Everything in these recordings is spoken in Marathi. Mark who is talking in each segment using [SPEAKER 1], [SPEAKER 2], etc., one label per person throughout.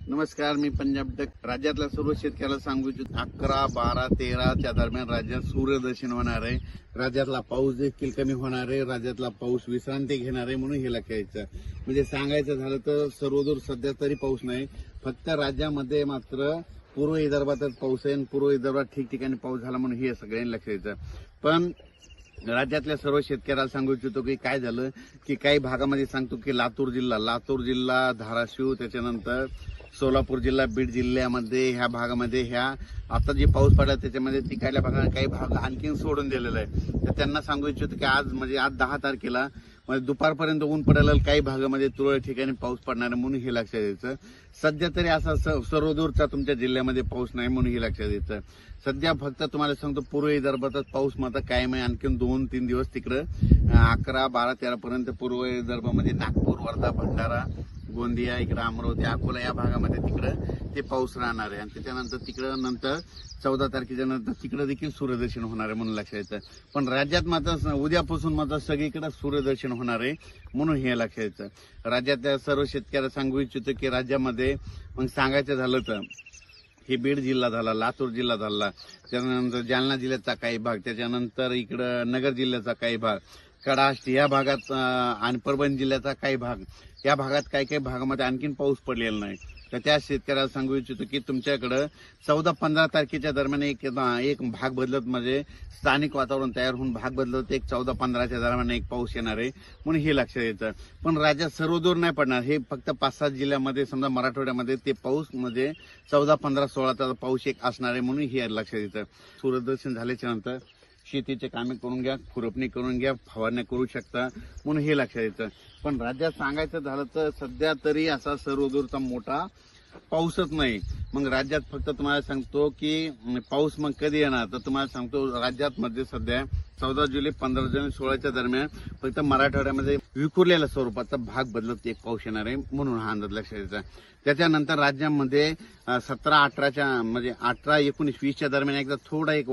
[SPEAKER 1] नमस्कार, मी पंजाब डक. राज्यातल्या सर्व शेतकऱ्याला सांगू इच्छितो 11, 12, 13 च्या दरम्यान राज्यात सूर्यदर्शन होणार आहे. राज्यातला पाऊस देखील कमी होणार आहे. राज्यातला पाऊस विश्रांती घेणार आहे, म्हणून हे लक्षात घ्यायचं. म्हणजे सांगायचं झालं तर सर्वदूर सध्या तरी पाऊस नाही, फक्त राज्यामध्ये मात्र पूर्व विदर्भातच पाऊस आहे आणि पूर्व विदर्भात ठिकठिकाणी पाऊस झाला, म्हणून हे सगळ्यांनी लक्षात घ्यायचं. पण राज्यातल्या सर्व शेतकऱ्याला सांगू इच्छितो की काय झालं की काही भागामध्ये सांगतो की लातूर जिल्हा, धाराशिव, त्याच्यानंतर सोलापूर जिल्हा, बीड जिल्ह्यामध्ये ह्या भागामध्ये ह्या आता जे पाऊस पडला त्याच्यामध्ये तिकडल्या भागात काही भाग आणखीन सोडून दिलेला आहे. तर त्यांना सांगू इच्छितो की आज 10 तारखेला म्हणजे दुपारपर्यंत ऊन पडेल, काही भागामध्ये तुरळक ठिकाणी पाऊस पडणार आहे, म्हणून हे लक्षात द्यायचं. सध्या तरी असा सर्वदूरचा तुमच्या जिल्ह्यामध्ये पाऊस नाही, म्हणून हे लक्षात द्यायचं. सध्या फक्त तुम्हाला सांगतो पूर्व विदर्भातच पाऊस मात्र कायम आहे. आणखीन 2-3 दिवस तिकडं 11, 12, 13 पर्यंत पूर्व विदर्भामध्ये नागपूर, वर्धा, भंडारा, गोंदिया, इकडे अमरावती, अकोला या भागामध्ये तिकडं ते पाऊस राहणार आहे. आणि त्याच्यानंतर तिकडं नंतर 14 तारखेच्या नंतर तिकडं देखील सूर्यदर्शन होणार आहे, म्हणून लक्षात द्यायचं. पण राज्यात मात्र उद्यापासून मात्र सगळीकडे सूर्यदर्शन होणार आहे, म्हणून हे लक्षात द्यायचं. राज्यातल्या सर्व शेतकऱ्याला सांगू इच्छितो की राज्यामध्ये मग सांगायचं झालं तर हे बीड जिल्हा झाला, लातूर जिल्हा झाला, त्यानंतर जालना जिल्ह्याचा काही भाग, त्याच्यानंतर इकडं नगर जिल्ह्याचा काही भाग, कडाष्ट या भागात आणि परभणी जिल्ह्याचा काही भाग, या भागात काही भागामध्ये आणखीन पाऊस पडलेला नाही. तर त्या शेतकऱ्याला सांगू इच्छितो की तुमच्याकडं 14-15 तारखेच्या दरम्यान एक भाग बदलत म्हणजे स्थानिक वातावरण तयार होऊन भाग बदलत 14-15च्या दरम्यान एक पाऊस येणार आहे, म्हणून हे लक्षात यायचं. पण राज्यात सर्वदूर नाही पडणार, हे फक्त 5-7 जिल्ह्यामध्ये समजा मराठवाड्यामध्ये ते पाऊस म्हणजे 14, 15, 16चा पाऊस एक असणार आहे, म्हणून हे लक्षात येतं. सूर्यदर्शन झाल्याच्या नंतर शेतीचे कामे करून घ्या, खुरपणी करून घ्या, फवारण्या करू शकता, म्हणून हे लक्षात येतं. पण राज्यात सांगायचं झालं तर सध्या तरी असा सर्वदूरचा मोठा पाऊसच नाही. मग राज्यात फक्त तुम्हाला सांगतो की पाऊस मग कधी येणार, तर तुम्हाला सांगतो राज्यात मध्ये सध्या 14 जुलै, 15 जुलै, 16च्या दरम्यान फक्त मराठवाड्यामध्ये विखुरलेल्या स्वरूपाचा भाग बदलत एक पाऊस येणार आहे, म्हणून हा अंदाज लक्षात द्यायचा. त्याच्यानंतर राज्यामध्ये 17, 18च्या म्हणजे 18, 19, 20च्या दरम्यान एकदा थोडा एक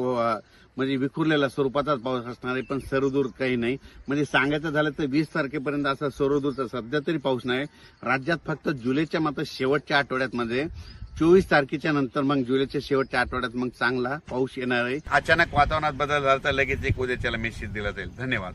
[SPEAKER 1] म्हणजे विखुरलेल्या स्वरूपाचाच पाऊस असणार आहे, पण सर्वदूर काही नाही. म्हणजे सांगायचं झालं तर 20 तारखेपर्यंत असा सर्वदूरचा सध्या तरी पाऊस नाही. राज्यात फक्त जुलैच्या मात्र शेवटच्या आठवड्यात मध्ये 24 तारखेच्या नंतर मग जुलैच्या शेवटच्या आठवड्यात मग चांगला पाऊस येणार आहे. अचानक वातावरणात बदल झाला तर लगेच एक उद्याच्याला मेसेज दिला जाईल. धन्यवाद.